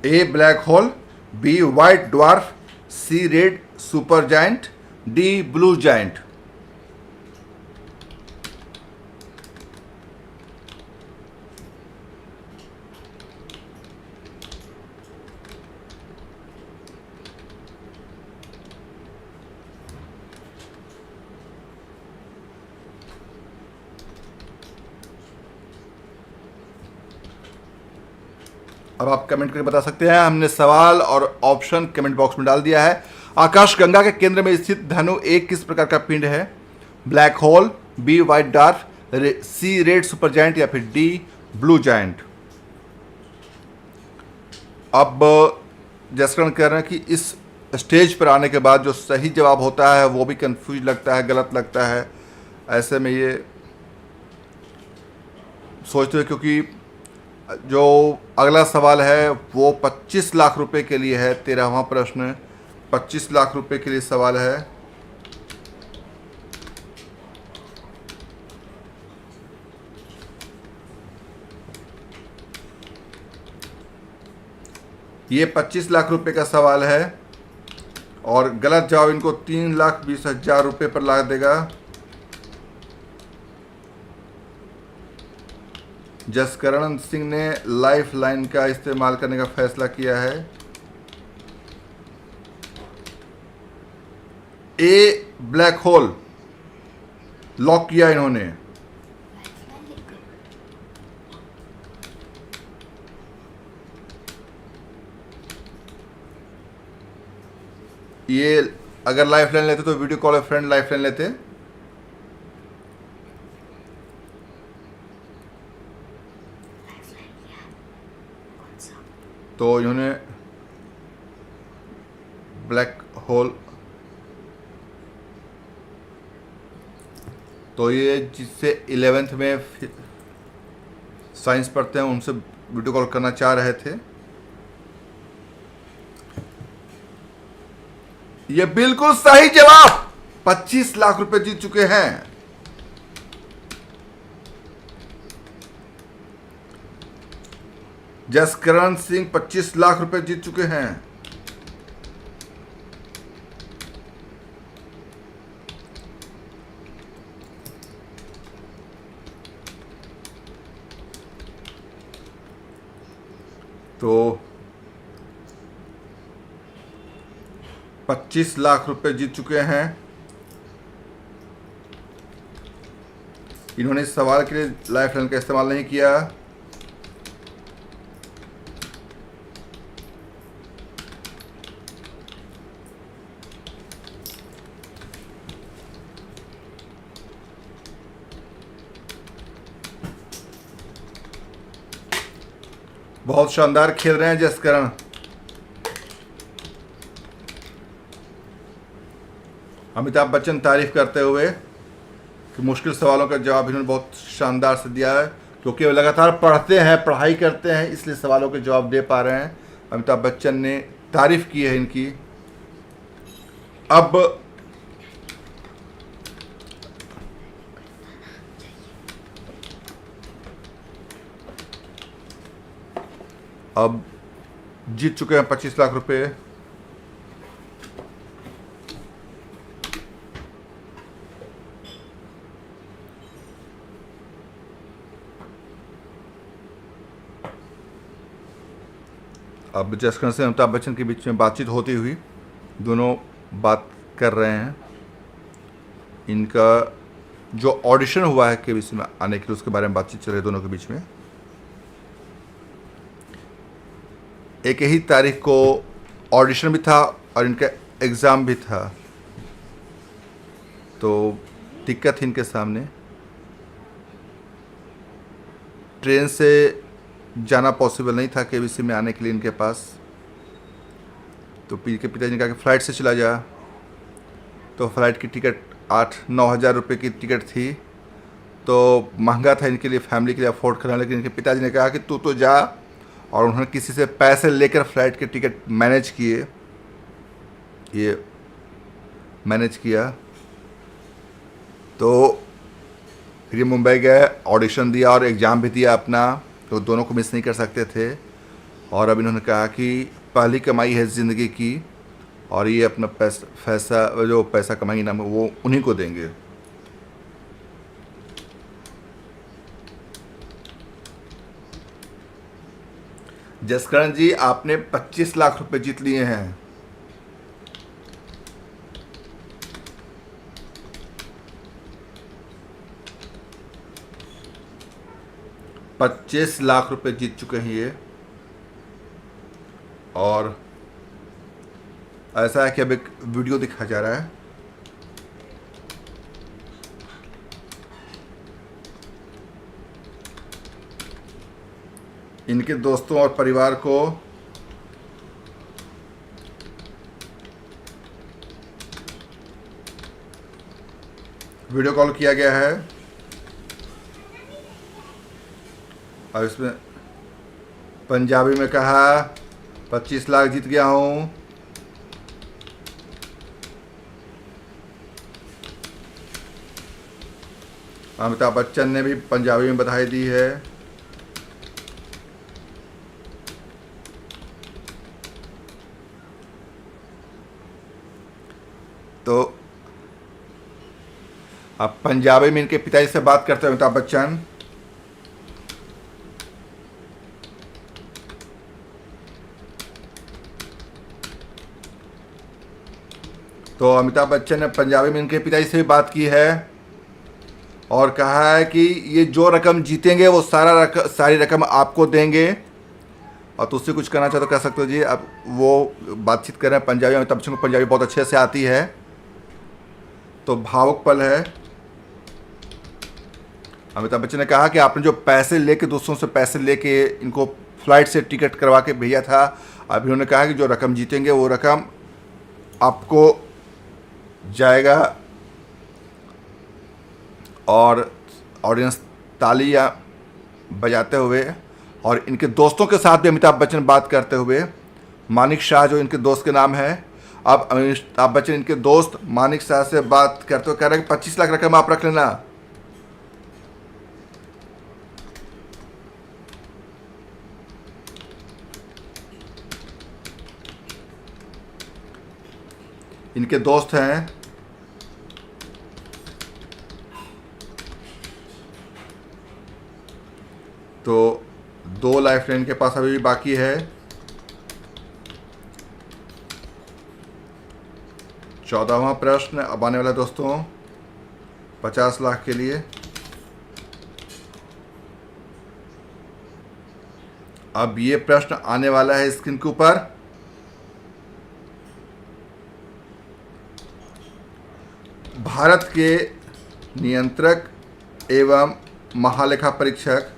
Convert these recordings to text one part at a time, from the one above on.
ए black hole, B white dwarf, C red super giant, D blue giant. अब आप comment करके बता सकते हैं। हमने सवाल और ऑप्शन कमेंट बॉक्स में डाल दिया है। आकाशगंगा के केंद्र में स्थित धनु एक किस प्रकार का पिंड है? Black hole, B white dark, C red super giant या फिर डी ब्लू जायंट। अब जसकरण कह रहे हैं कि इस स्टेज पर आने के बाद जो सही जवाब होता है वो भी कंफ्यूज लगता है, गलत लगता है। ऐसे में ये सोचते हुए, क्योंकि जो अगला सवाल है वो 25 लाख रुपए के लिए है। 13वां प्रश्न 25 लाख रुपए के लिए सवाल है। ये 25 लाख रुपए का सवाल है और गलत जवाब इनको 3,20,000 रुपये पर ला देगा। जसकरण सिंह ने लाइफ लाइन का इस्तेमाल करने का फैसला किया है। ए ब्लैक होल लॉक किया इन्होंने। ये अगर लाइफ लाइन लेते तो video call friend life line लेते। तो इन्होंने ब्लैक होल, तो ये जिससे 11th में साइंस पढ़ते हैं उनसे वीडियो कॉल करना चाह रहे थे। ये बिल्कुल सही जवाब, 25 लाख रुपए जीत चुके हैं। जसकरण सिंह 25 लाख रुपए जीत चुके हैं। तो 25 लाख रुपए जीत चुके हैं। इन्होंने इस सवाल के लिए लाइफ लाइन का इस्तेमाल नहीं किया। बहुत शानदार खेल रहे हैं जसकरण। अमिताभ बच्चन तारीफ करते हुए कि मुश्किल सवालों का जवाब इन्होंने बहुत शानदार से दिया है, क्योंकि वो लगातार पढ़ते हैं, पढ़ाई करते हैं, इसलिए सवालों के जवाब दे पा रहे हैं। अमिताभ बच्चन ने तारीफ की है इनकी। अब जीत चुके हैं 25 लाख रुपए। अब जसकरण से अमिताभ बच्चन के बीच में बातचीत होती हुई दोनों बात कर रहे हैं। इनका जो ऑडिशन हुआ है केबीसी में आने के लिए उसके बारे में बातचीत चल रही है दोनों के बीच में। एक ही तारीख को ऑडिशन भी था और इनका एग्ज़ाम भी था, तो दिक्कत थी इनके सामने। ट्रेन से जाना पॉसिबल नहीं था केबीसी में आने के लिए इनके पास, तो के पिताजी ने कहा कि फ़्लाइट से चला जा। तो फ्लाइट की टिकट 8-9 हज़ार रुपये की टिकट थी, तो महंगा था इनके लिए, फैमिली के लिए अफोर्ड करना। लेकिन इनके पिताजी ने कहा कि तू तो जा, और उन्होंने किसी से पैसे लेकर फ्लाइट के टिकट मैनेज किए, ये मैनेज किया। तो फिर ये मुंबई गए, ऑडिशन दिया और एग्ज़ाम भी दिया अपना, तो दोनों को मिस नहीं कर सकते थे। और अब इन्होंने कहा कि पहली कमाई है ज़िंदगी की, और ये अपना पैसा जो पैसा कमाएंगे ना वो उन्हीं को देंगे। जसकरण जी, आपने 25 लाख रुपए जीत लिए हैं। ₹25 लाख जीत चुके हैं ये। और ऐसा है कि अब एक वीडियो दिखाया जा रहा है। इनके दोस्तों और परिवार को वीडियो कॉल किया गया है और इसमें पंजाबी में कहा 25 लाख जीत गया हूँ। अमिताभ बच्चन ने भी पंजाबी में बधाई दी है। तो अब पंजाबी में इनके पिताजी से बात करते हैं अमिताभ बच्चन। तो अमिताभ बच्चन ने पंजाबी में इनके पिताजी से भी बात की है और कहा है कि ये जो रकम जीतेंगे वो सारी रकम आपको देंगे। और तो उससे कुछ करना चाहो तो कह सकते हो जी। अब वो बातचीत कर रहे हैं पंजाबी। अमिताभ बच्चन को पंजाबी बहुत अच्छे से आती है, तो भावुक पल है। अमिताभ बच्चन ने कहा कि आपने जो पैसे लेके दूसरों से पैसे लेके इनको फ्लाइट से टिकट करवा के भेजा था, अब इन्होंने कहा कि जो रकम जीतेंगे वो रकम आपको जाएगा। और ऑडियंस तालियां बजाते हुए और इनके दोस्तों के साथ भी अमिताभ बच्चन बात करते हुए, मानिक शाह जो इनके दोस्त के नाम है, अब अमिताभ बच्चन इनके दोस्त मानिक शाह से बात करते हुए कह रहे हैं कि 25 लाख रकम आप रख लेना। इनके दोस्त हैं। तो 2 लाइफ लाइन के पास अभी भी बाकी है। 14वां प्रश्न अब आने वाला दोस्तों 50 लाख के लिए। अब ये प्रश्न आने वाला है स्क्रीन के ऊपर। भारत के नियंत्रक एवं महालेखा परीक्षक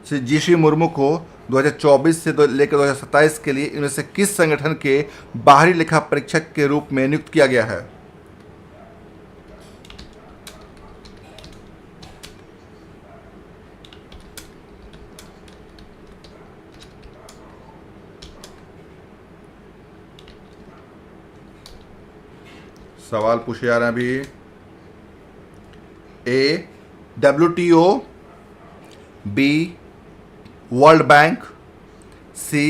श्री जीसी मुर्मू को 2024 से लेकर 2027 के लिए इनमें से किस संगठन के बाहरी लेखा परीक्षक के रूप में नियुक्त किया गया है? सवाल पूछे जा रहे हैं अभी। ए WTO, बी वर्ल्ड बैंक, सी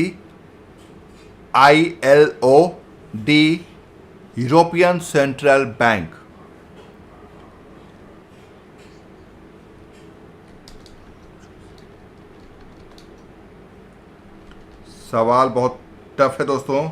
ILO, D European central bank. सवाल बहुत टफ है दोस्तों।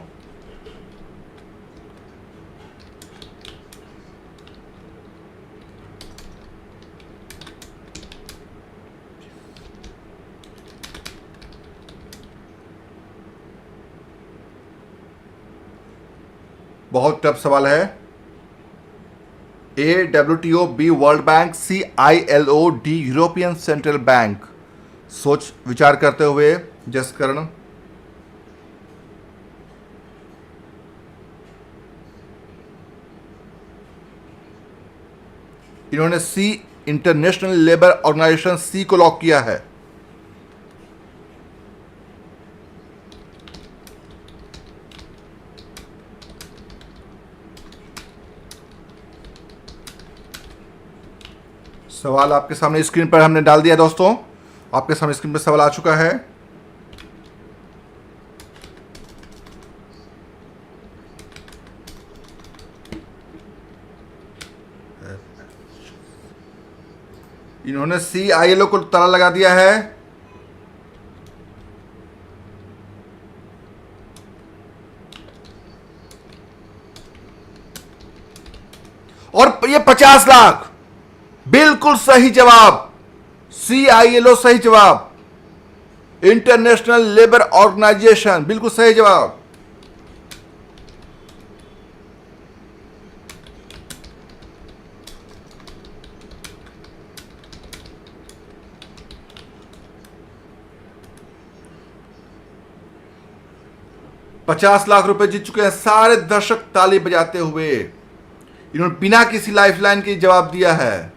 बहुत टफ सवाल है। ए WTO, बी वर्ल्ड बैंक, सी ILO, D European central bank. सोच विचार करते हुए जसकरण। इन्होंने सी इंटरनेशनल लेबर ऑर्गेनाइजेशन सी को लॉक किया है। सवाल आपके सामने स्क्रीन पर हमने डाल दिया दोस्तों। आपके सामने स्क्रीन पर सवाल आ चुका है। इन्होंने CILO को ताला लगा दिया है। और ये 50 लाख बिल्कुल सही जवाब। CILO सही जवाब। इंटरनेशनल लेबर ऑर्गेनाइजेशन बिल्कुल सही जवाब। ₹50 लाख जीत चुके हैं। सारे दर्शक ताली बजाते हुए इन्होंने बिना किसी लाइफलाइन के जवाब दिया है।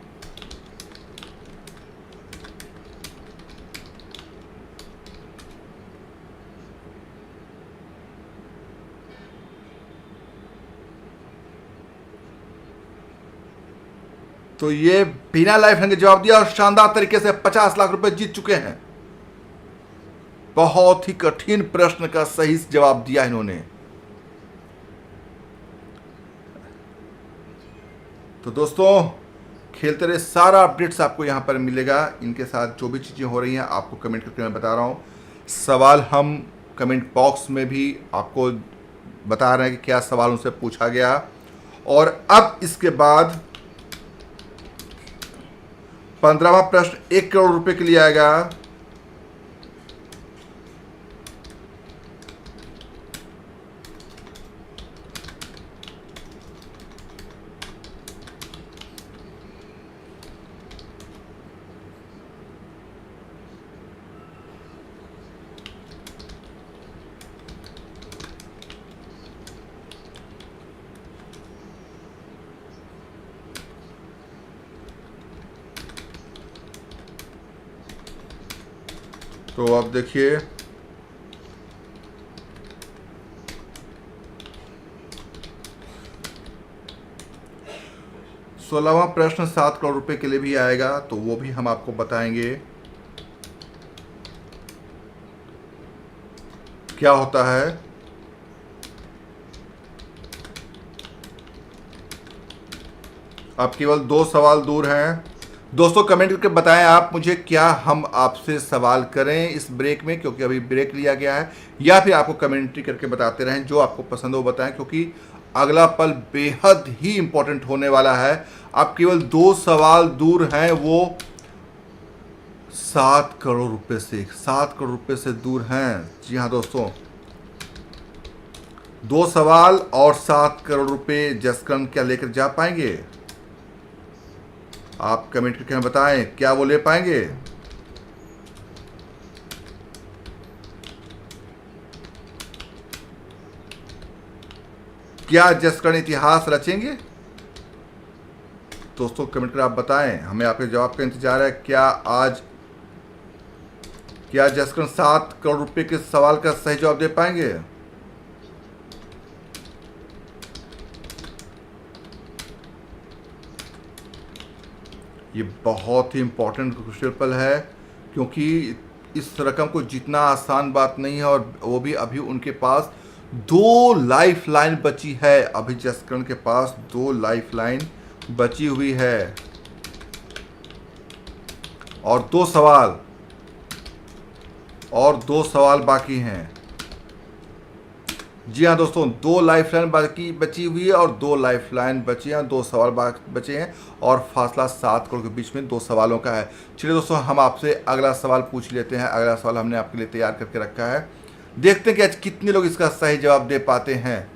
तो ये बिना लाइफलाइन के जवाब दिया और शानदार तरीके से ₹50 लाख जीत चुके हैं। बहुत ही कठिन प्रश्न का सही जवाब दिया इन्होंने। तो दोस्तों खेलते रहे, सारा अपडेट्स आपको यहां पर मिलेगा। इनके साथ जो भी चीजें हो रही हैं आपको कमेंट करके मैं बता रहा हूं। सवाल हम कमेंट बॉक्स में भी आपको बता रहे हैं कि क्या सवाल उनसे पूछा गया। और अब इसके बाद 15वां प्रश्न ₹1 करोड़ के लिए आएगा। तो अब देखिए, सोलहवां प्रश्न ₹7 करोड़ के लिए भी आएगा, तो वो भी हम आपको बताएंगे क्या होता है। अब केवल 2 सवाल दूर हैं। दोस्तों कमेंट करके बताएं आप मुझे, क्या हम आपसे सवाल करें इस ब्रेक में, क्योंकि अभी ब्रेक लिया गया है, या फिर आपको कमेंट्री करके बताते रहें। जो आपको पसंद हो बताएं, क्योंकि अगला पल बेहद ही इंपॉर्टेंट होने वाला है। आप केवल 2 सवाल दूर हैं, वो ₹7 करोड़ से, ₹7 करोड़ से दूर हैं। जी हाँ दोस्तों, 2 सवाल और ₹7 करोड़ जसकरण क्या लेकर जा पाएंगे? आप कमेंट करके हमें बताएं, क्या वो ले पाएंगे? क्या जसकरण इतिहास रचेंगे? दोस्तों कमेंट कर आप बताएं, हमें आपके जवाब का इंतजार है। क्या जसकरण ₹7 करोड़ के सवाल का सही जवाब दे पाएंगे? ये बहुत ही इंपॉर्टेंट क्रूशियल पल है, क्योंकि इस रकम को जीतना आसान बात नहीं है, और वो भी अभी उनके पास 2 लाइफ लाइन बची है। अभी जसकरण के पास 2 लाइफ लाइन बची हुई है और 2 सवाल बाकी हैं। जी हाँ दोस्तों, 2 लाइफलाइन बची हुई है और 2 लाइफलाइन बची हैं, 2 सवाल बचे हैं, और फासला 7 करोड़ के बीच में 2 सवालों का है। चलिए दोस्तों, हम आपसे अगला सवाल पूछ लेते हैं। अगला सवाल हमने आपके लिए तैयार करके रखा है। देखते हैं कि आज कितने लोग इसका सही जवाब दे पाते हैं।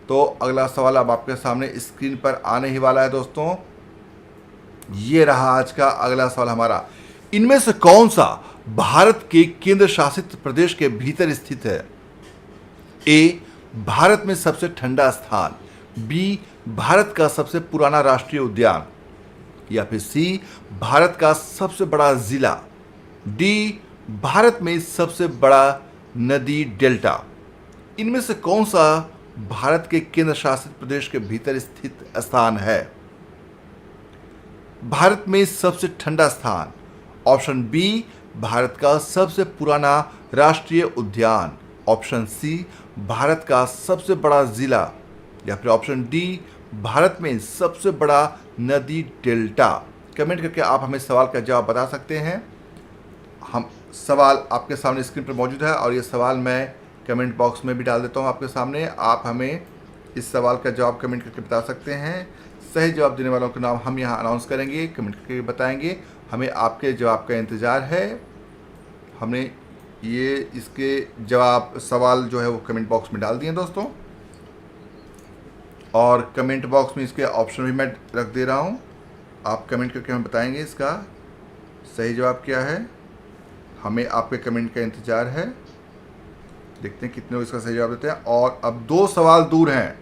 तो अगला सवाल अब आपके सामने स्क्रीन पर आने ही वाला है दोस्तों। ये रहा आज का अगला सवाल हमारा। इनमें से कौन सा भारत के केंद्र शासित प्रदेश के भीतर स्थित है? ए, भारत में सबसे ठंडा स्थान, बी, भारत का सबसे पुराना राष्ट्रीय उद्यान, या फिर सी, भारत का सबसे बड़ा जिला, डी, भारत में सबसे बड़ा नदी डेल्टा। इनमें से कौन सा भारत के केंद्र शासित प्रदेश के भीतर स्थित स्थान है? भारत में सबसे ठंडा स्थान, ऑप्शन बी, भारत का सबसे पुराना राष्ट्रीय उद्यान, ऑप्शन सी, भारत का सबसे बड़ा जिला, या फिर ऑप्शन डी, भारत में सबसे बड़ा नदी डेल्टा। कमेंट करके आप हमें सवाल का जवाब बता सकते हैं। हम सवाल आपके सामने स्क्रीन पर मौजूद है और ये सवाल मैं कमेंट बॉक्स में भी डाल देता हूँ आपके सामने। आप हमें इस सवाल का जवाब कमेंट करके बता सकते हैं। सही जवाब देने वालों के नाम हम यहाँ अनाउंस करेंगे, कमेंट करके बताएंगे। हमें आपके जवाब का इंतज़ार है। हमने ये इसके जवाब सवाल जो है वो कमेंट बॉक्स में डाल दिए दोस्तों, और कमेंट बॉक्स में इसके ऑप्शन भी मैं रख दे रहा हूँ। आप कमेंट करके हमें बताएंगे इसका सही जवाब क्या है। हमें आपके कमेंट का इंतज़ार है। देखते हैं कितने लोग इसका सही जवाब देते हैं। और अब 2 सवाल दूर हैं।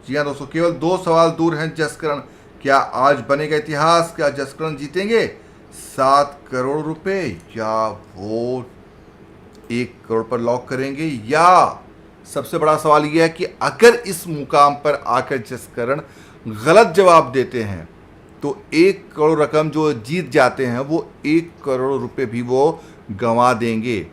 जी हाँ दोस्तों, केवल 2 सवाल दूर हैं। जसकरण, क्या आज बनेगा इतिहास? क्या जसकरण जीतेंगे 7 करोड़ रुपए, या वो 1 करोड़ पर लॉक करेंगे? या सबसे बड़ा सवाल यह है कि अगर इस मुकाम पर आकर जसकरण गलत जवाब देते हैं तो 1 करोड़ रकम जो जीत जाते हैं वो 1 करोड़ रुपए भी वो गंवा देंगे।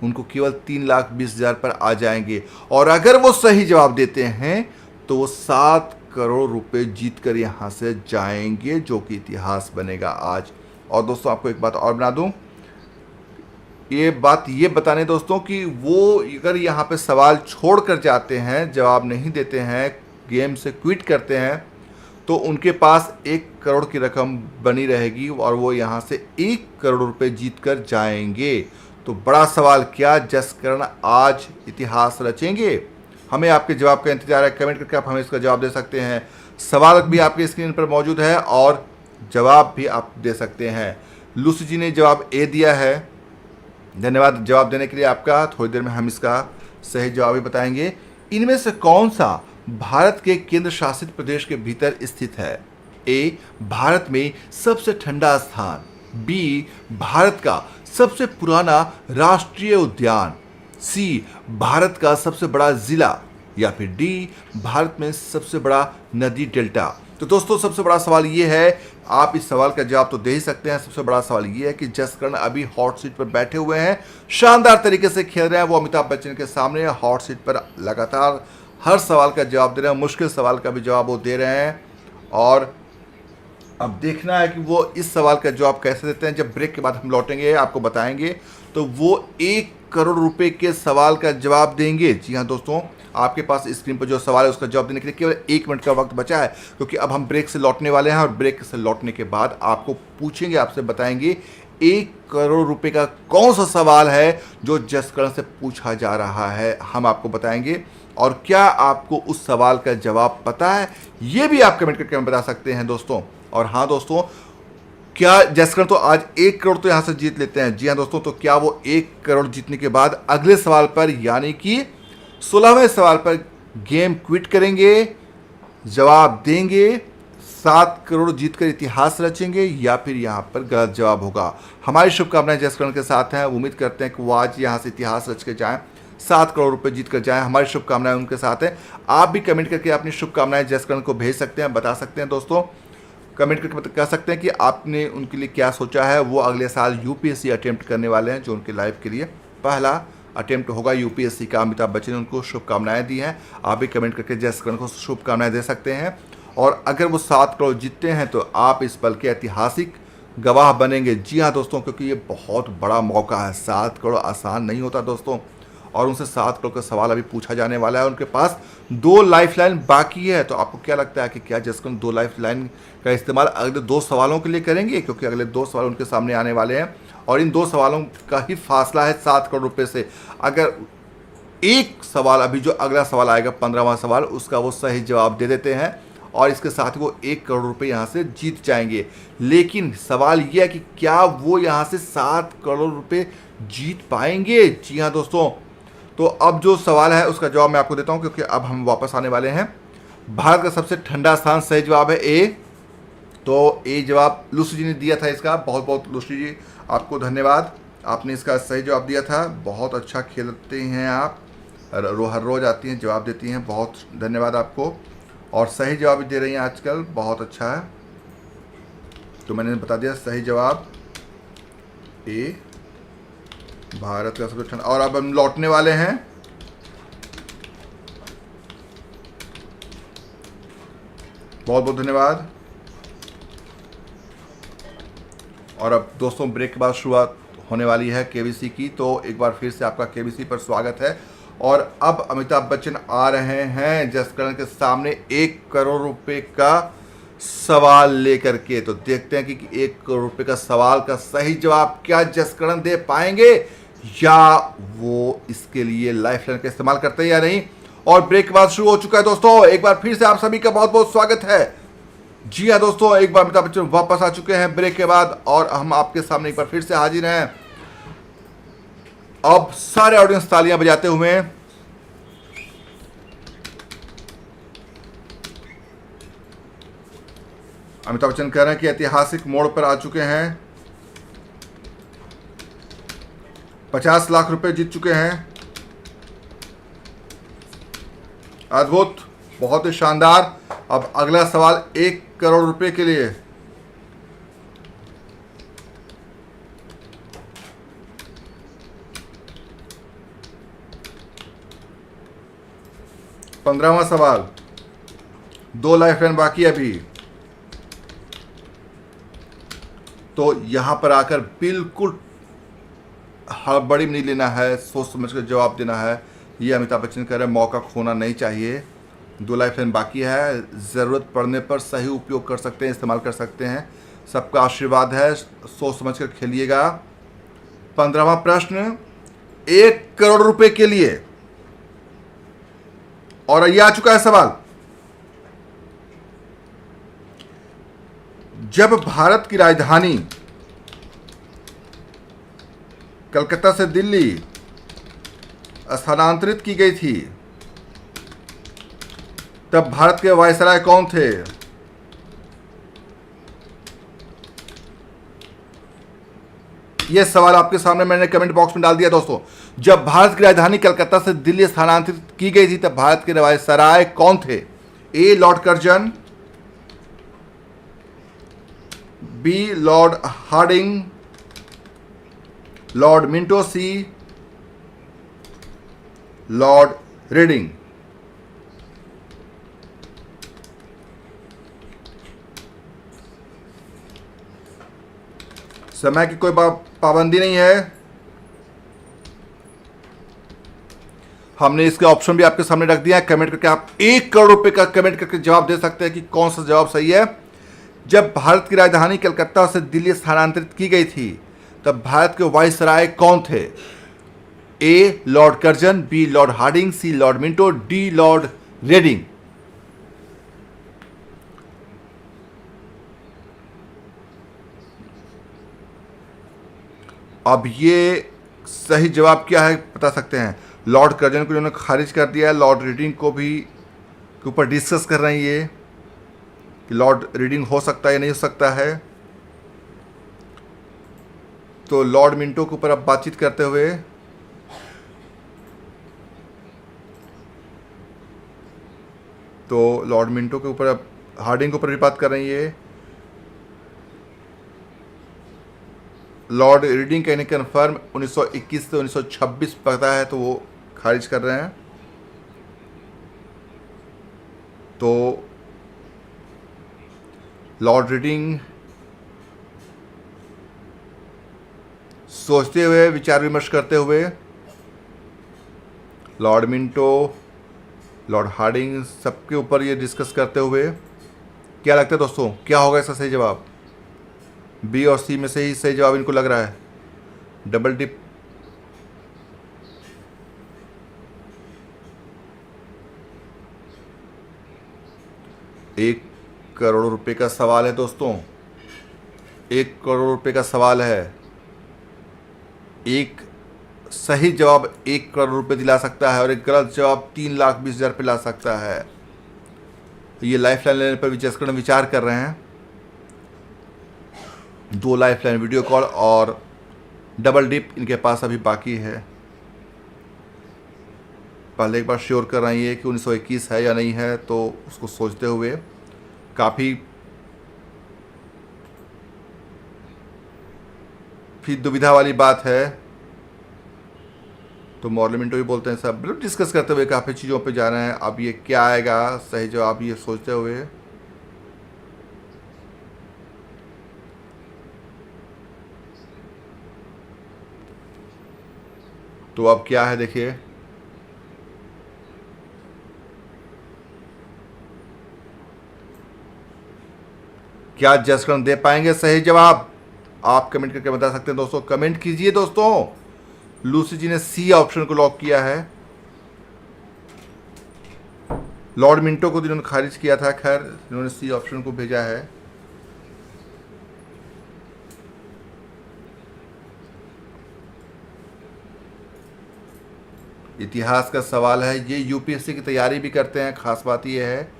उनको केवल 3,20,000 पर आ जाएंगे। और अगर वो सही जवाब देते हैं तो वो 7 करोड़ रुपए जीत कर यहाँ से जाएंगे, जो कि इतिहास बनेगा आज। और दोस्तों आपको एक बात और बना दूं, ये बताने दोस्तों कि वो अगर यहाँ पे सवाल छोड़ कर जाते हैं, जवाब नहीं देते हैं, गेम से क्विट करते हैं, तो उनके पास 1 करोड़ की रकम बनी रहेगी और वो यहाँ से 1 करोड़ रुपए जीत कर जाएंगे। तो बड़ा सवाल, क्या जसकरण आज इतिहास रचेंगे? हमें आपके जवाब का इंतजार है। कमेंट करके आप हमें इसका जवाब दे सकते हैं। सवाल भी आपके स्क्रीन पर मौजूद है और जवाब भी आप दे सकते हैं। लूसी जी ने जवाब ए दिया है। धन्यवाद जवाब देने के लिए आपका। थोड़ी देर में हम इसका सही जवाब भी बताएंगे। इनमें से कौन सा भारत के केंद्र शासित प्रदेश के भीतर स्थित है? ए, भारत में सबसे ठंडा स्थान। बी, भारत का सबसे पुराना राष्ट्रीय उद्यान। सी, भारत का सबसे बड़ा जिला। या फिर डी, भारत में सबसे बड़ा नदी डेल्टा। तो दोस्तों सबसे बड़ा सवाल ये है, आप इस सवाल का जवाब तो दे ही सकते हैं। सबसे बड़ा सवाल ये है कि जसकरण अभी हॉट सीट पर बैठे हुए हैं, शानदार तरीके से खेल रहे हैं। वो अमिताभ बच्चन के सामने हॉट सीट पर लगातार हर सवाल का जवाब दे रहे हैं, मुश्किल सवाल का भी जवाब वो दे रहे हैं। और अब देखना है कि वो इस सवाल का जवाब कैसे देते हैं। जब ब्रेक के बाद हम लौटेंगे आपको बताएंगे, तो वो 1 करोड़ रुपए के सवाल का जवाब देंगे। जी हाँ दोस्तों, आपके पास स्क्रीन पर जो सवाल है उसका जवाब देने के लिए केवल 1 मिनट का वक्त बचा है, क्योंकि अब हम ब्रेक से लौटने वाले हैं और ब्रेक से लौटने के बाद आपको पूछेंगे, आपसे बताएंगे 1 करोड़ रुपए का कौन सा सवाल है जो जसकरण से पूछा जा रहा है। हम आपको बताएंगे। और क्या आपको उस सवाल का जवाब पता है, ये भी आप कमेंट करके हमें बता सकते हैं दोस्तों। और हाँ दोस्तों, क्या जसकरण तो आज 1 करोड़ तो यहाँ से जीत लेते हैं? जी हाँ दोस्तों, तो क्या वो 1 करोड़ जीतने के बाद अगले सवाल पर यानी कि 16वें सवाल पर गेम क्विट करेंगे, जवाब देंगे, 7 करोड़ जीतकर इतिहास रचेंगे, या फिर यहाँ पर गलत जवाब होगा? हमारी शुभकामनाएं जसकरण के साथ हैं। उम्मीद करते हैं कि वो आज यहाँ से इतिहास रच के जाएं, 7 करोड़ रुपए जीत कर जाएं। हमारी शुभकामनाएं उनके साथ हैं। आप भी कमेंट करके अपनी शुभकामनाएं जसकरण को भेज सकते हैं, बता सकते हैं दोस्तों। कमेंट करके कह सकते हैं कि आपने उनके लिए क्या सोचा है। वो अगले साल यूपीएससी अटेम्प्ट करने वाले हैं, जो उनके लाइफ के लिए पहला अटेम्प्ट होगा यूपीएससी का। अमिताभ बच्चन ने उनको शुभकामनाएं दी हैं। आप भी कमेंट करके जसकरण को शुभकामनाएं दे सकते हैं। और अगर वो 7 करोड़ जीतते हैं तो आप इस पल के ऐतिहासिक गवाह बनेंगे। जी हाँ दोस्तों, क्योंकि ये बहुत बड़ा मौका है। 7 करोड़ आसान नहीं होता दोस्तों, और उनसे 7 करोड़ का सवाल अभी पूछा जाने वाला है। उनके पास 2 लाइफलाइन बाकी है। तो आपको क्या लगता है कि क्या जसकरण 2 लाइफलाइन का इस्तेमाल अगले 2 सवालों के लिए करेंगे? क्योंकि अगले 2 सवाल उनके सामने आने वाले हैं और इन 2 सवालों का ही फासला है 7 करोड़ रुपए से। अगर एक सवाल, अभी जो अगला सवाल आएगा 15वां सवाल, उसका वो सही जवाब दे देते हैं और इसके साथ ही वो 1 करोड़ रुपए यहाँ से जीत जाएंगे। लेकिन सवाल ये है कि क्या वो यहाँ से 7 करोड़ रुपए जीत पाएंगे? जी हाँ दोस्तों, तो अब जो सवाल है उसका जवाब मैं आपको देता हूँ, क्योंकि अब हम वापस आने वाले हैं। भारत का सबसे ठंडा स्थान सही जवाब है ए। तो ए जवाब लूसी जी ने दिया था इसका। बहुत बहुत लूसी जी आपको धन्यवाद, आपने इसका सही जवाब दिया था। बहुत अच्छा खेलते हैं आप, हर रोज़ आती हैं जवाब देती हैं। बहुत धन्यवाद आपको। और सही जवाब भी दे रही हैं आजकल, बहुत अच्छा है। तो मैंने बता दिया सही जवाब ए, भारत का सबसे ठंडा। और अब हम लौटने वाले हैं। बहुत बहुत धन्यवाद। और अब दोस्तों ब्रेक के बाद शुरुआत होने वाली है केबीसी की, तो एक बार फिर से आपका केबीसी पर स्वागत है। और अब अमिताभ बच्चन आ रहे हैं जसकरण के सामने 1 करोड़ रुपए का सवाल लेकर के। तो देखते हैं कि 1 करोड़ रुपए का सवाल का सही जवाब क्या जसकरण दे पाएंगे या वो इसके लिए लाइफलाइन का इस्तेमाल करते हैं या नहीं। और ब्रेक के बाद शुरू हो चुका है दोस्तों, एक बार फिर से आप सभी का बहुत बहुत स्वागत है। जी हाँ दोस्तों, एक बार अमिताभ बच्चन वापस आ चुके हैं ब्रेक के बाद और हम आपके सामने एक बार फिर से हाजिर हैं। अब सारे ऑडियंस तालियां बजाते हुए अमिताभ बच्चन कह रहे हैं कि ऐतिहासिक मोड़ पर आ चुके हैं, 50 लाख रुपए जीत चुके हैं। अद्भुत, बहुत ही शानदार। अब अगला सवाल 1 करोड़ रुपए के लिए। पंद्रहवां सवाल, 2 लाइफलाइन बाकी है अभी। तो यहां पर आकर बिल्कुल हड़बड़ी में नहीं लेना है, सोच समझ कर जवाब देना है। ये अमिताभ बच्चन कह रहे हैं, मौका खोना नहीं चाहिए। 2 लाइफलाइन बाकी है, ज़रूरत पड़ने पर सही उपयोग कर सकते हैं, इस्तेमाल कर सकते हैं। सबका आशीर्वाद है, सोच समझ कर खेलिएगा। 15वां प्रश्न 1 करोड़ रुपए के लिए, और ये आ चुका है सवाल। जब भारत की राजधानी कलकत्ता से दिल्ली स्थानांतरित की गई थी, तब भारत के वायसराय कौन थे? यह सवाल आपके सामने मैंने कमेंट बॉक्स में डाल दिया दोस्तों। जब भारत की राजधानी कलकत्ता से दिल्ली स्थानांतरित की गई थी, तब भारत के वायसराय कौन थे? A Lord Curzon, B Lord Hardinge, Lord Minto, C Lord Reading. समय की कोई पाबंदी नहीं है, हमने इसके ऑप्शन भी आपके सामने रख दिया है। कमेंट करके आप 1 करोड़ रुपए का कमेंट करके जवाब दे सकते हैं कि कौन सा जवाब सही है। जब भारत की राजधानी कलकत्ता से दिल्ली स्थानांतरित की गई थी, तब भारत के वायसराय कौन थे? A Lord Curzon, B Lord Hardinge, C Lord Minto, D Lord Reading. अब ये सही जवाब क्या है बता सकते हैं? लॉर्ड कर्जन को इन्होंने खारिज कर दिया है, लॉर्ड रीडिंग को भी के ऊपर डिस्कस कर रहे हैं ये कि लॉर्ड रीडिंग हो सकता है या नहीं हो सकता है। तो लॉर्ड मिंटो के ऊपर अब बातचीत करते हुए तो लॉर्ड मिंटो के ऊपर अब हार्डिंग के ऊपर भी बात कर रही है। लॉर्ड रीडिंग कहने कन्फर्म 1921 से 1926 पता है, तो वो खारिज कर रहे हैं। तो लॉर्ड रीडिंग सोचते हुए, विचार विमर्श करते हुए, लॉर्ड मिंटो, लॉर्ड हार्डिंग सबके ऊपर ये डिस्कस करते हुए, क्या लगता है दोस्तों क्या होगा इसका सही जवाब? बी और सी में से ही सही जवाब इनको लग रहा है। Double dip. एक करोड़ रुपए का सवाल है दोस्तों, 1 करोड़ रुपए का सवाल है। एक सही जवाब 1 करोड़ रुपए दिला सकता है और एक गलत जवाब 3,20,000 पे ला सकता है। तो ये लाइफलाइन लेने पर जसकरण विचार कर रहे हैं। 2 लाइफलाइन वीडियो कॉल और डबल डिप इनके पास अभी बाकी है। पहले एक बार श्योर कर रही है कि 1921 है या नहीं है, तो उसको सोचते हुए काफ़ी फिर दुविधा वाली बात है। तो मॉर्लिमिंटो भी बोलते हैं सब मतलब डिस्कस करते हुए काफ़ी चीज़ों पे जा रहे हैं। अब ये क्या आएगा सही जवाब ये सोचते हुए तो अब क्या है देखिए, क्या जसकरण दे पाएंगे सही जवाब? आप कमेंट करके बता सकते हैं दोस्तों, कमेंट कीजिए दोस्तों। लूसी जी ने सी ऑप्शन को लॉक किया है। लॉर्ड मिंटो को जिन्होंने खारिज किया था, खैर इन्होंने सी ऑप्शन को भेजा है। इतिहास का सवाल है, ये यूपीएससी की तैयारी भी करते हैं, खास बात ये है।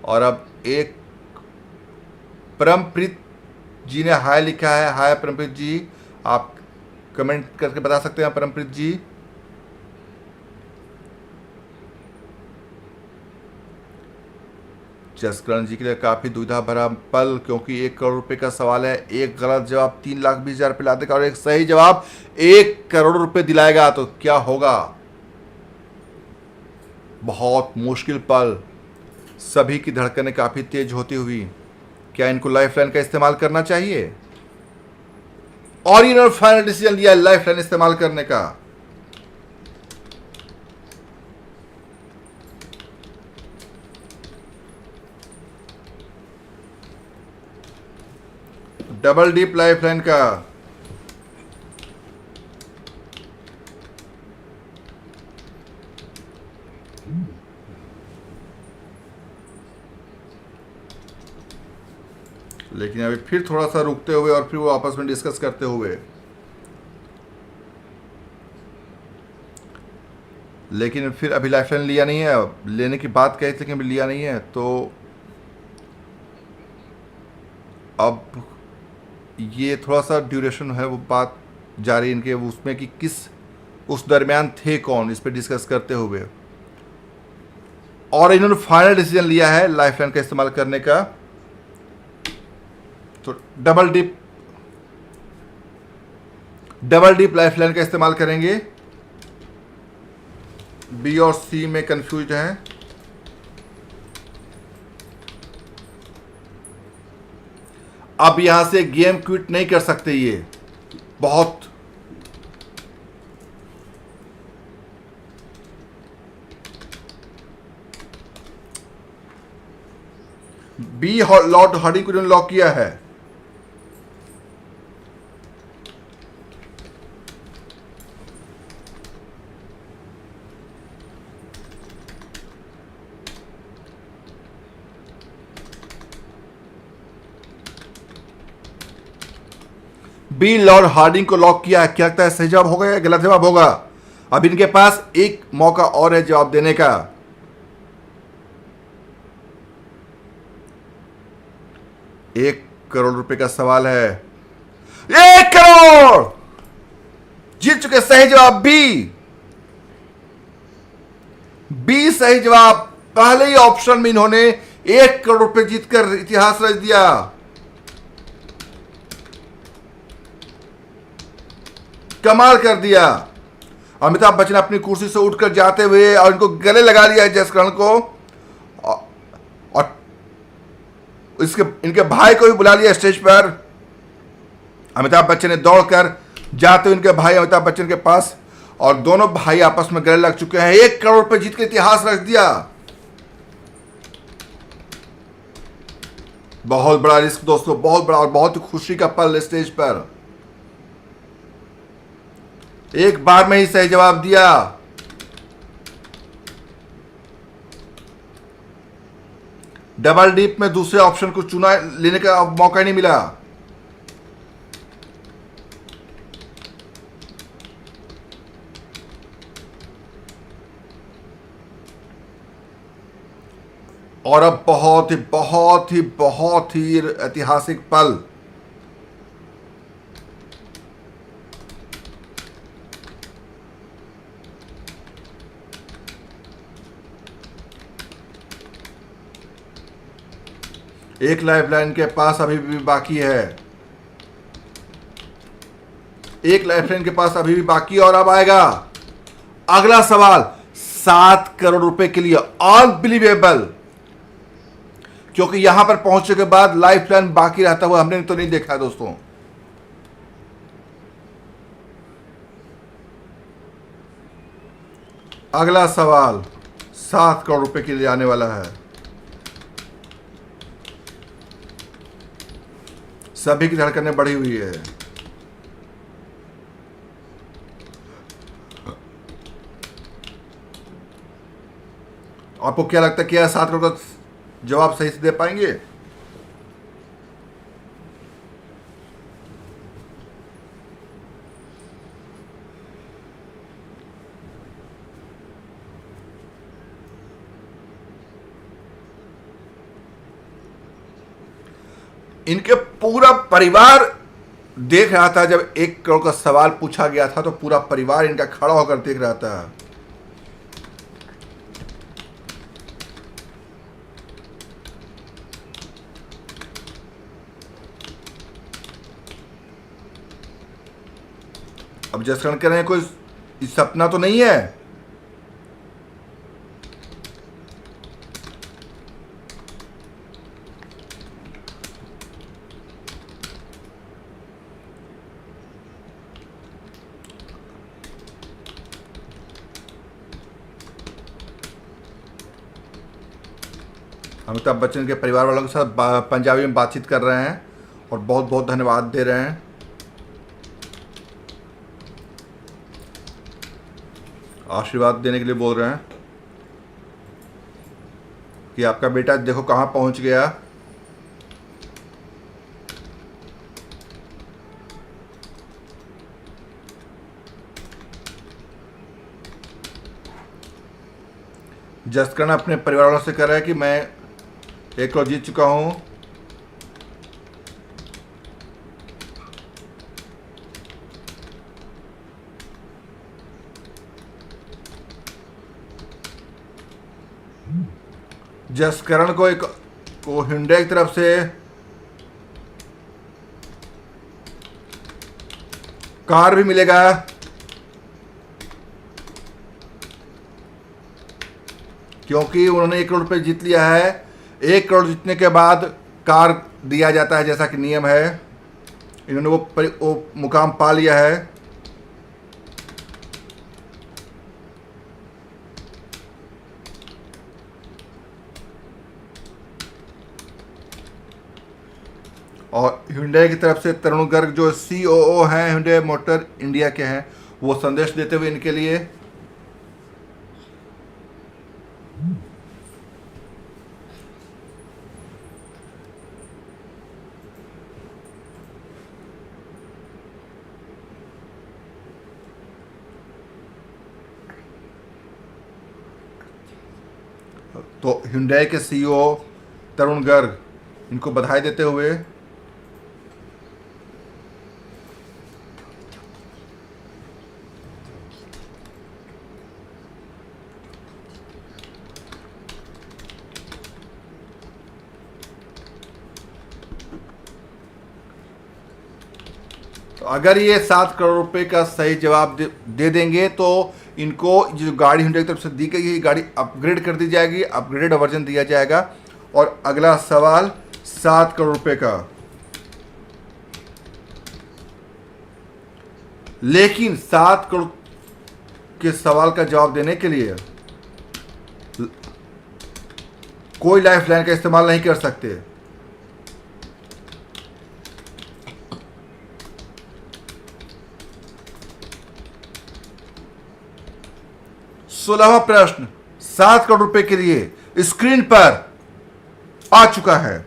और अब एक परमप्रीत जी ने हाय लिखा है। हाय परमप्रीत जी, आप कमेंट करके बता सकते हैं परमप्रीत जी। जसकरण जी के लिए काफी दुविधा भरा पल, क्योंकि 1 करोड़ रुपए का सवाल है। एक गलत जवाब 3,20,000 रुपये लाते का, और एक सही जवाब 1 करोड़ रुपए दिलाएगा। तो क्या होगा? बहुत मुश्किल पल, सभी की धड़कनें काफी तेज होती हुई। क्या इनको लाइफ लाइन का इस्तेमाल करना चाहिए? और इन्होंने फाइनल डिसीजन लिया लाइफ लाइन इस्तेमाल करने का। डबल डीप लाइफ लाइन का। लेकिन अभी फिर थोड़ा सा रुकते हुए और फिर वो आपस में डिस्कस करते हुए, लेकिन फिर अभी लाइफ लाइन लिया नहीं है। लेने की बात कही थी लेकिन अभी लिया नहीं है। तो अब ये थोड़ा सा ड्यूरेशन है, वो बात जारी इनके उसमें कि किस उस दरमियान थे कौन, इस पर डिस्कस करते हुए। और इन्होंने फाइनल डिसीजन लिया है लाइफ लाइन का इस्तेमाल करने का। तो डबल डीप लाइफ लाइन का इस्तेमाल करेंगे। बी और सी में कंफ्यूज हैं। अब यहां से गेम क्विट नहीं कर सकते, ये बहुत बी लॉर्ड हार्डिंग को लॉक किया है। बी लॉर्ड हार्डिंग को लॉक किया है। क्या लगता है सही जवाब होगा या गलत जवाब होगा? अब इनके पास एक मौका और है जवाब देने का। 1 करोड़ रुपए का सवाल है। 1 करोड़ जीत चुके। सही जवाब बी सही जवाब। पहले ही ऑप्शन में इन्होंने 1 करोड़ रुपए जीतकर इतिहास रच दिया। कमाल कर दिया। अमिताभ बच्चन अपनी कुर्सी से उठकर जाते हुए और इनको गले लगा लिया है जसकरण को, और इसके इनके भाई को भी बुला लिया स्टेज पर। अमिताभ बच्चन ने दौड़कर जाते हुए इनके भाई अमिताभ बच्चन के पास, और दोनों भाई आपस में गले लग चुके हैं। 1 करोड़ रुपए जीत के इतिहास रख दिया। बहुत बड़ा रिस्क दोस्तों, बहुत बड़ा, और बहुत खुशी का पल स्टेज पर। एक बार में ही सही जवाब दिया। डबल डीप में दूसरे ऑप्शन को चुना, लेने का मौका ही नहीं मिला। और अब बहुत ही बहुत ही बहुत ही ऐतिहासिक पल। एक लाइफलाइन के पास अभी भी बाकी है। एक लाइफलाइन के पास अभी भी बाकी, और अब आएगा अगला सवाल 7 करोड़ रुपए के लिए। अनबिलीवेबल, क्योंकि यहां पर पहुंचने के बाद लाइफलाइन बाकी रहता हुआ हमने तो नहीं देखा है दोस्तों। अगला सवाल 7 करोड़ रुपए के लिए आने वाला है। सभी की धड़कनें बढ़ी हुई है। आपको क्या लगता है कि यह 7 करोड़ का जवाब सही से दे पाएंगे? इनके पूरा परिवार देख रहा था। जब 1 करोड़ का सवाल पूछा गया था तो पूरा परिवार इनका खड़ा होकर देख रहा था। अब जसकरण कह रहे हैं कोई सपना तो नहीं है। अमिताभ बच्चन के परिवार वालों के साथ पंजाबी में बातचीत कर रहे हैं और बहुत बहुत धन्यवाद दे रहे हैं। आशीर्वाद देने के लिए बोल रहे हैं कि आपका बेटा देखो कहां पहुंच गया। जसकरण अपने परिवार वालों से कह रहा है कि मैं 1 करोड़ जीत चुका हूं। जसकरण को hyundai की तरफ से कार भी मिलेगा। क्योंकि उन्होंने 1 करोड़ रुपए जीत लिया है। 1 करोड़ जीतने के बाद कार दिया जाता है जैसा कि नियम है। इन्होंने वो मुकाम पा लिया है। और hyundai की तरफ से तरुण गर्ग जो COO हैं hyundai मोटर इंडिया के हैं, वो संदेश देते हुए इनके लिए तो hyundai के CEO तरुण गर्ग इनको बधाई देते हुए तो अगर ये 7 करोड़ रुपए का सही जवाब दे देंगे तो इनको जो गाड़ी hyundai की तरफ से दी गई है गाड़ी अपग्रेड कर दी जाएगी, अपग्रेडेड वर्जन दिया जाएगा। और अगला सवाल 7 करोड़ रुपए का। लेकिन 7 करोड़ के सवाल का जवाब देने के लिए कोई लाइफ लाइन का इस्तेमाल नहीं कर सकते। 16वां प्रश्न 7 करोड़ रुपए के लिए स्क्रीन पर आ चुका है।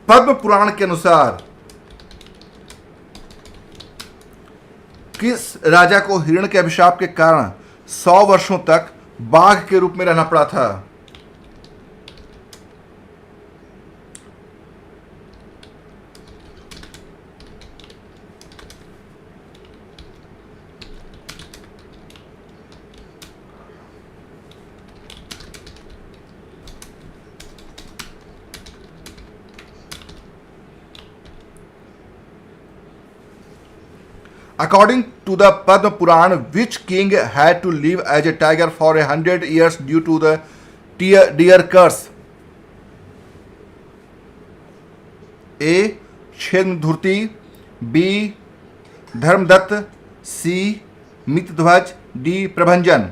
पद्म पुराण के अनुसार किस राजा को हिरण के अभिशाप के कारण 100 वर्षों तक बाघ के रूप में रहना पड़ा था? According to the Padma Puran, which king had to live as a tiger for 100 years due to the deer curse? A. क्षेमधुर्ति, B. Dharmadatta, C. मितध्वज, D. प्रभंजन।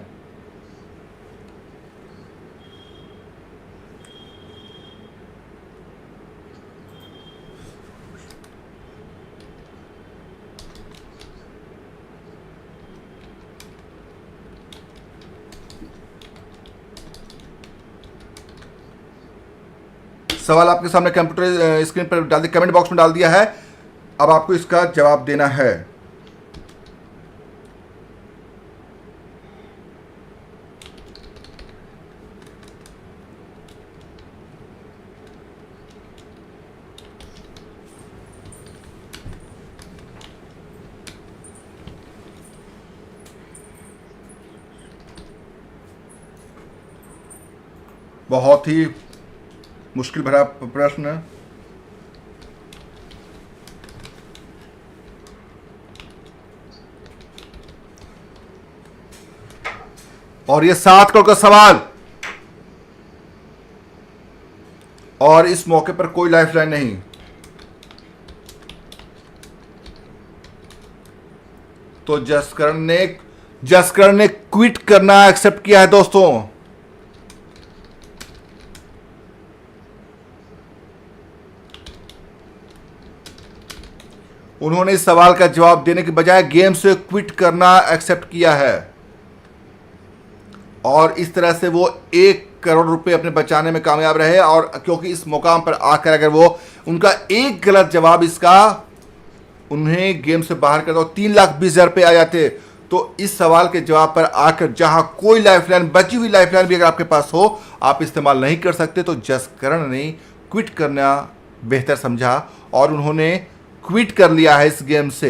सवाल आपके सामने कंप्यूटर स्क्रीन पर डाल दिया, कमेंट बॉक्स में डाल दिया है। अब आपको इसका जवाब देना है। बहुत ही मुश्किल भरा प्रश्न है। और ये 7 करोड़ का सवाल, और इस मौके पर कोई लाइफलाइन नहीं। तो जसकरण ने क्विट करना एक्सेप्ट किया है दोस्तों। उन्होंने इस सवाल का जवाब देने के बजाय गेम से क्विट करना एक्सेप्ट किया है, और इस तरह से वो 1 करोड़ रुपए अपने बचाने में कामयाब रहे। और क्योंकि इस मुकाम पर आकर अगर वो उनका एक गलत जवाब इसका उन्हें गेम से बाहर कर दो, 3,20,000 रुपये आ जाते। तो इस सवाल के जवाब पर आकर जहां कोई लाइफलाइन, बची हुई लाइफलाइन भी अगर आपके पास हो, आप इस्तेमाल नहीं कर सकते, तो जसकरण ने क्विट करना बेहतर समझा और उन्होंने क्विट कर लिया है इस गेम से।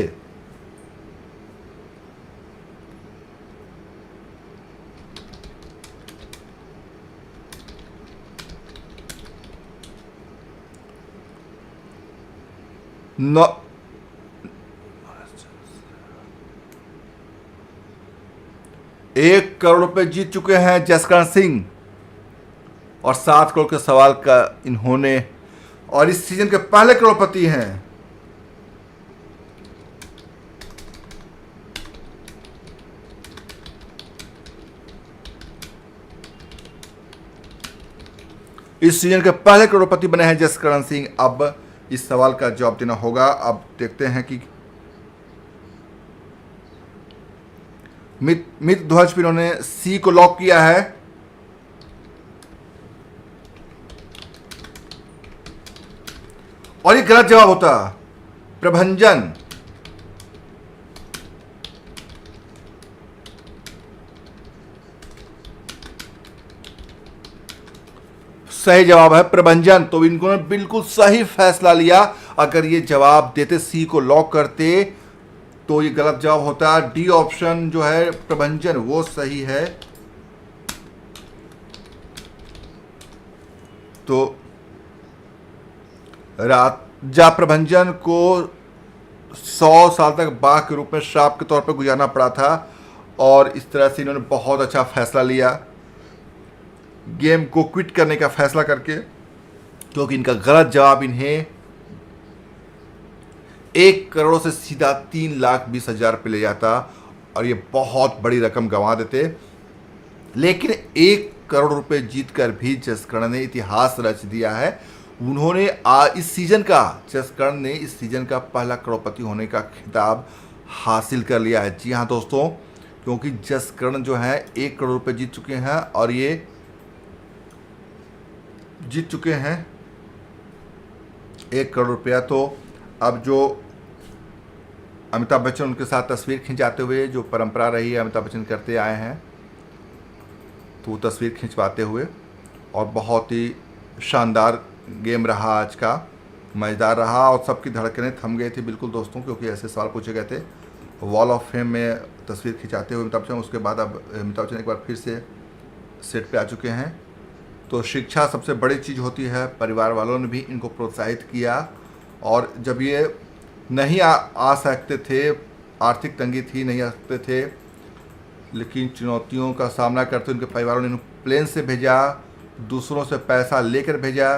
न 1 करोड़ रुपए जीत चुके हैं जसकरण सिंह, और 7 करोड़ के सवाल का इन्होंने, और इस सीजन के पहले करोड़पति हैं। इस सीजन के पहले करोड़पति बने हैं जसकरण सिंह। अब इस सवाल का जवाब देना होगा। अब देखते हैं कि मित ध्वज पर इन्होंने सी को लॉक किया है, और ये गलत जवाब होता। प्रभंजन, सही जवाब है प्रभंजन। तो इनको ने बिल्कुल सही फैसला लिया। अगर ये जवाब देते, सी को लॉक करते, तो ये गलत जवाब होता। डी ऑप्शन जो है प्रभंजन, वो सही है। तो राजा प्रभंजन को 100 साल तक बाघ के रूप में श्राप के तौर पर गुजारना पड़ा था, और इस तरह से इन्होंने बहुत अच्छा फैसला लिया गेम को क्विट करने का फैसला करके, क्योंकि इनका गलत जवाब इन्हें 1 करोड़ से सीधा 3,20,000 रुपये ले जाता, और ये बहुत बड़ी रकम गंवा देते। लेकिन 1 करोड़ रुपए जीतकर भी जसकरण ने इतिहास रच दिया है। उन्होंने इस सीजन का, जसकरण ने इस सीजन का पहला करोड़पति होने का खिताब हासिल कर लिया है। जी हाँ दोस्तों, क्योंकि जसकरण जो है 1 करोड़ रुपए जीत चुके हैं, और ये जीत चुके हैं 1 करोड़ रुपया। तो अब जो अमिताभ बच्चन उनके साथ तस्वीर खिंचाते हुए जो परंपरा रही है, अमिताभ बच्चन करते आए हैं, तो वो तस्वीर खिंचवाते हुए, और बहुत ही शानदार गेम रहा आज का, मज़ेदार रहा, और सबकी धड़कनें थम गई थी बिल्कुल दोस्तों, क्योंकि ऐसे सवाल पूछे गए थे। वॉल ऑफ फेम में तस्वीर खिंचाते हुए अमिताभ बच्चन, उसके बाद अब अमिताभ बच्चन एक बार फिर से सेट पे आ चुके हैं। तो शिक्षा सबसे बड़ी चीज़ होती है। परिवार वालों ने भी इनको प्रोत्साहित किया, और जब ये नहीं आ सकते थे, आर्थिक तंगी थी, नहीं आ सकते थे, लेकिन चुनौतियों का सामना करते उनके परिवारों ने इन्हें प्लेन से भेजा, दूसरों से पैसा लेकर भेजा।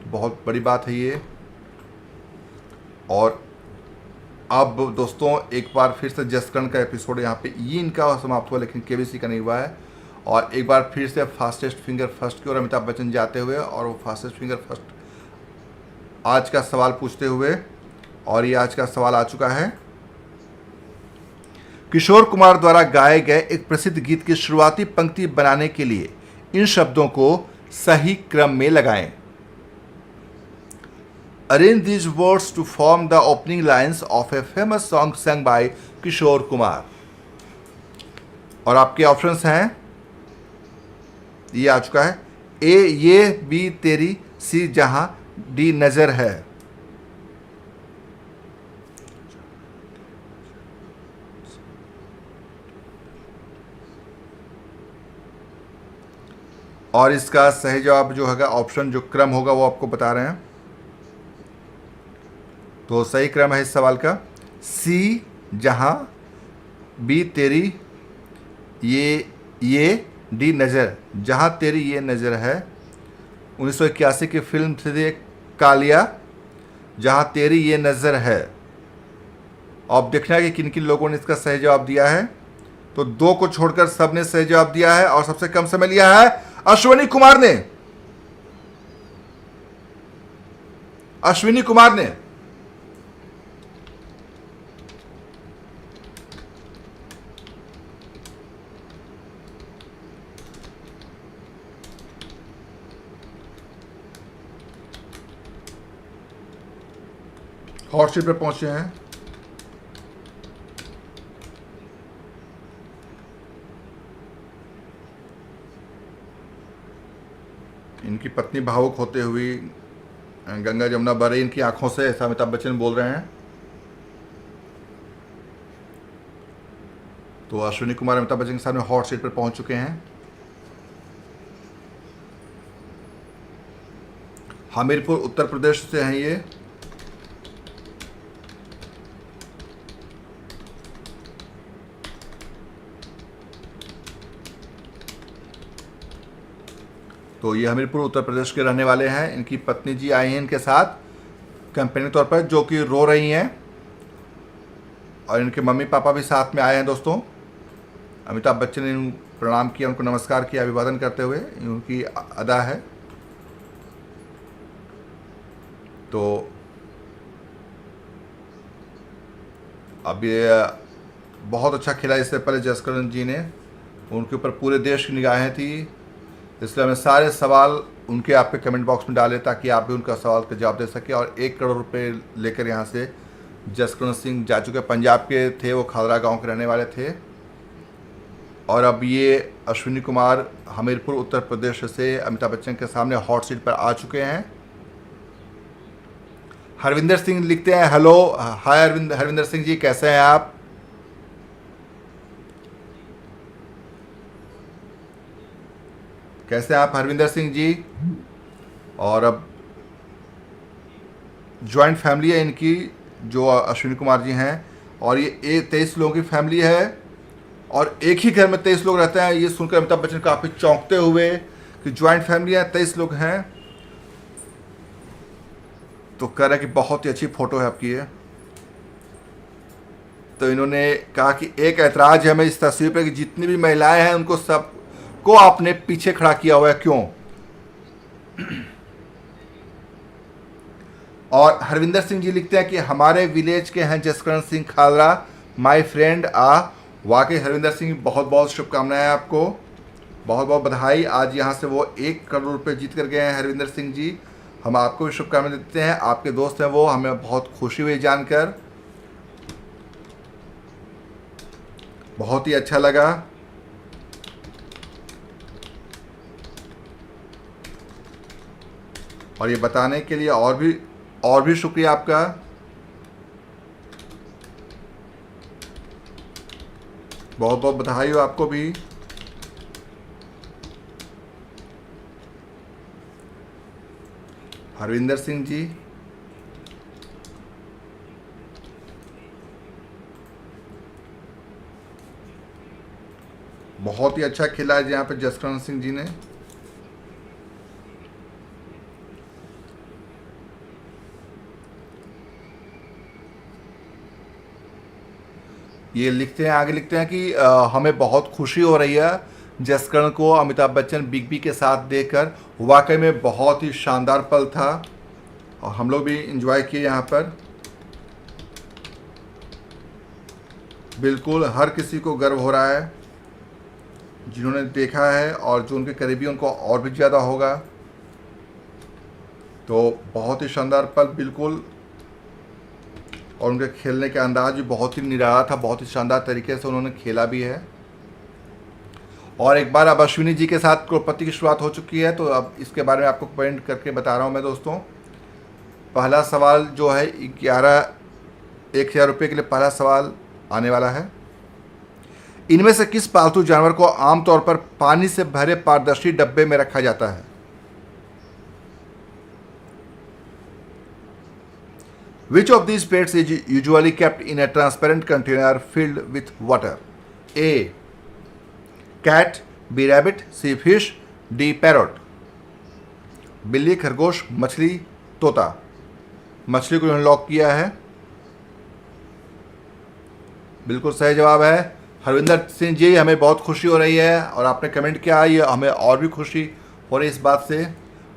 बहुत बड़ी बात है ये। और अब दोस्तों एक बार फिर से जसकरण का एपिसोड यहाँ पे ये इनका समाप्त हुआ, लेकिन केबीसी का नहीं हुआ है। और एक बार फिर से फास्टेस्ट फिंगर फर्स्ट की ओर अमिताभ बच्चन जाते हुए, और वो फास्टेस्ट फिंगर फर्स्ट आज का सवाल पूछते हुए, और ये आज का सवाल आ चुका है। किशोर कुमार द्वारा गाए गए एक प्रसिद्ध गीत की शुरुआती पंक्ति बनाने के लिए इन शब्दों को सही क्रम में लगाएं। arrange these words to form the opening lines of a famous song sung by Kishore Kumar. और आपके ऑप्शंस हैं, ये आ चुका है, ए ये बी तेरी, सी जहां, डी नजर है। और इसका सही जवाब जो होगा, ऑप्शन जो क्रम होगा वो आपको बता रहे हैं। तो सही क्रम है इस सवाल का सी जहां, बी तेरी, ये डी नज़र, जहां तेरी ये नज़र है। 1981 की फिल्म थी कालिया, जहां तेरी ये नज़र है। अब देखना है कि किन किन लोगों ने इसका सही जवाब दिया है। तो 2 को छोड़कर सबने सही जवाब दिया है और सबसे कम समय लिया है अश्विनी कुमार ने। अश्विनी कुमार ने हॉट सीट पर पहुंचे हैं। इनकी पत्नी भावुक होते हुए गंगा जमुना बह रही इनकी आंखों से, ऐसा अमिताभ बच्चन बोल रहे हैं। तो अश्विनी कुमार अमिताभ बच्चन के सामने हॉट सीट पर पहुंच चुके हैं। हमीरपुर उत्तर प्रदेश से हैं ये। तो ये हमीरपुर उत्तर प्रदेश के रहने वाले हैं। इनकी पत्नी जी आई हैं इनके साथ कैंपेनिंग तौर पर, जो कि रो रही हैं, और इनके मम्मी पापा भी साथ में आए हैं। दोस्तों, अमिताभ बच्चन ने प्रणाम किया, उनको नमस्कार किया अभिवादन करते हुए, उनकी अदा है। तो अब ये बहुत अच्छा खेला इससे पहले जसकरण जी ने, उनके ऊपर पूरे देश की निगाहें थी, इसलिए हमें सारे सवाल उनके आपके कमेंट बॉक्स में डालें ताकि आप भी उनका सवाल का जवाब दे सकें। और 1 करोड़ रुपए लेकर यहाँ से जसकरण सिंह जा चुके, पंजाब के थे वो, खादरा गांव के रहने वाले थे। और अब ये अश्विनी कुमार हमीरपुर उत्तर प्रदेश से अमिताभ बच्चन के सामने हॉट सीट पर आ चुके हैं। हरविंदर सिंह लिखते हैं, हेलो हाय हरविंदर सिंह जी, कैसे हैं आप? कैसे हैं आप हरविंदर सिंह जी? और अब जॉइंट फैमिली है इनकी, जो अश्विनी कुमार जी हैं, और ये 23 लोगों की फैमिली है और एक ही घर में 23 लोग रहते हैं। ये सुनकर अमिताभ बच्चन काफ़ी चौंकते हुए कि जॉइंट फैमिली है, 23 लोग हैं। तो कह रहे हैं कि बहुत ही अच्छी फ़ोटो है आपकी ये। तो इन्होंने कहा कि एक ऐतराज़ है हमें इस तस्वीर पर कि जितनी भी महिलाएं हैं उनको सब को आपने पीछे खड़ा किया हुआ है, क्यों? और हरविंदर सिंह जी लिखते हैं कि हमारे विलेज के हैं जसकरण सिंह खादरा, माय फ्रेंड आ। वाकई हरविंदर सिंह, बहुत बहुत शुभकामनाएं आपको, बहुत बहुत बधाई। आज यहाँ से वो 1 करोड़ रुपए जीत कर गए हैं हरविंदर सिंह जी। हम आपको भी शुभकामनाएं देते हैं, आपके दोस्त हैं वो, हमें बहुत खुशी हुई जानकर, बहुत ही अच्छा लगा। और ये बताने के लिए और भी शुक्रिया आपका। बहुत बहुत बधाई हो आपको भी। हरविंदर सिंह जी, बहुत ही अच्छा खेला है यहाँ पे जसकरण सिंह जी ने। ये लिखते हैं, आगे लिखते हैं कि हमें बहुत खुशी हो रही है जसकरण को अमिताभ बच्चन बिग बी के साथ देखकर। वाकई में बहुत ही शानदार पल था और हम लोग भी एंजॉय किए यहाँ पर। बिल्कुल हर किसी को गर्व हो रहा है जिन्होंने देखा है, और जो उनके करीबी उनको और भी ज़्यादा होगा। तो बहुत ही शानदार पल बिल्कुल, और उनके खेलने का अंदाज भी बहुत ही निराला था, बहुत ही शानदार तरीके से उन्होंने खेला भी है। और एक बार अब अश्विनी जी के साथ करोड़पति की शुरुआत हो चुकी है, तो अब इसके बारे में आपको पॉइंट करके बता रहा हूँ मैं दोस्तों। पहला सवाल जो है 1,000 रुपये के लिए पहला सवाल आने वाला है। इनमें से किस पालतू जानवर को आमतौर पर पानी से भरे पारदर्शी डब्बे में रखा जाता है? Which of these pets is usually kept in a transparent container filled with water? A. Cat, B. Rabbit, C. Fish, D. Parrot. बिल्ली, खरगोश, मछली, तोता। मछली को लॉक किया है। बिल्कुल सही जवाब है। हरविंदर सिंह जी, हमें बहुत खुशी हो रही है और आपने कमेंट किया, ये हमें और भी खुशी हो रही है इस बात से।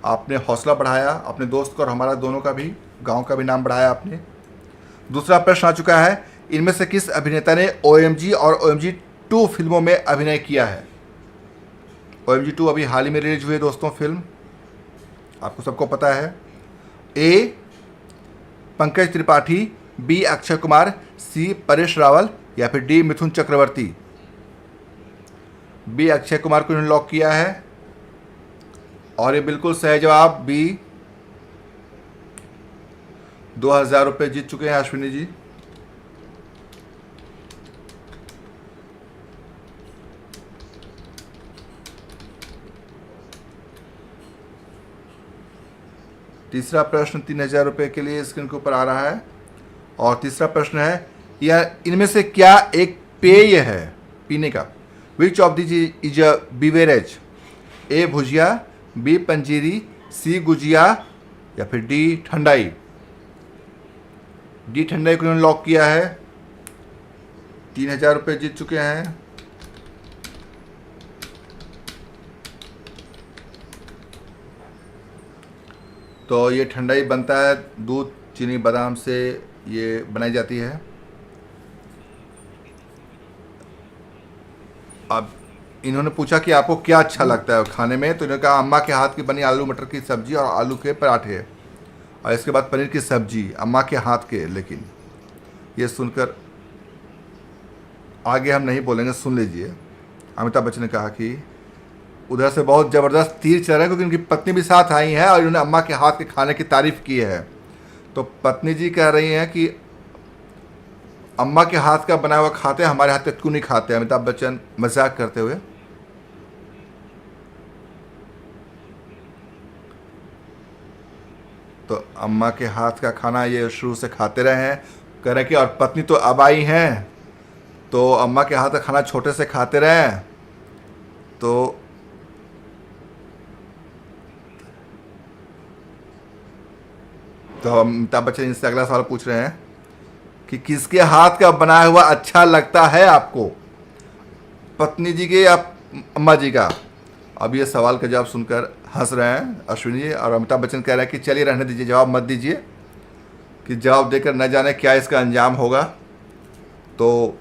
आपने हौसला बढ़ाया अपने दोस्त का और हमारा दोनों का भी, गांव का भी नाम बढ़ाया आपने। दूसरा प्रश्न आ चुका है, इनमें से किस अभिनेता ने OMG और OMG 2 फिल्मों में अभिनय किया है? OMG 2 अभी हाल ही में रिलीज हुई है दोस्तों फिल्म, आपको सबको पता है। ए. पंकज त्रिपाठी, बी. अक्षय कुमार, सी. परेश रावल, या फिर डी. मिथुन चक्रवर्ती। बी. अक्षय कुमार को इन्होंने लॉक किया है और ये बिल्कुल सही जवाब बी। 2,000 रुपये जीत चुके हैं अश्विनी जी। तीसरा प्रश्न 3,000 रुपये के लिए स्क्रीन के ऊपर आ रहा है और तीसरा प्रश्न है, यह इनमें से क्या एक पेय है पीने का? Which of this is a beverage? A. Bhujia, B. Panjiri, C. Gujiya, या फिर डी. ठंडाई। डी. ठंडाई को इन्होंने लॉक किया है। 3,000 रुपये जीत चुके हैं। तो ये ठंडाई बनता है दूध, चीनी, बादाम से ये बनाई जाती है। अब इन्होंने पूछा कि आपको क्या अच्छा लगता है खाने में, तो इन्होंने कहा अम्मा के हाथ की बनी आलू मटर की सब्जी और आलू के पराठे, और इसके बाद पनीर की सब्जी, अम्मा के हाथ के। लेकिन ये सुनकर आगे हम नहीं बोलेंगे, सुन लीजिए। अमिताभ बच्चन ने कहा कि उधर से बहुत ज़बरदस्त तीर चल रहा है, क्योंकि उनकी पत्नी भी साथ आई है और इन्होंने अम्मा के हाथ के खाने की तारीफ़ की है। तो पत्नी जी कह रही हैं कि अम्मा के हाथ का बना हुआ खाते, हमारे हाथ का क्यों नहीं खाते? अमिताभ बच्चन मजाक करते हुए। तो अम्मा के हाथ का खाना ये शुरू से खाते रहे हैं, कह रहे कि और पत्नी तो अब आई हैं, तो अम्मा के हाथ का खाना छोटे से खाते रहे। तो अमिताभ बच्चन इनसे अगला सवाल पूछ रहे हैं कि किसके हाथ का बनाया हुआ अच्छा लगता है आपको, पत्नी जी के या अम्मा जी का? अब ये सवाल का जवाब सुनकर हंस रहे हैं अश्विनी जी, और अमिताभ बच्चन कह रहे हैं कि चलिए रहने दीजिए, जवाब मत दीजिए, कि जवाब देकर न जाने क्या इसका अंजाम होगा। तो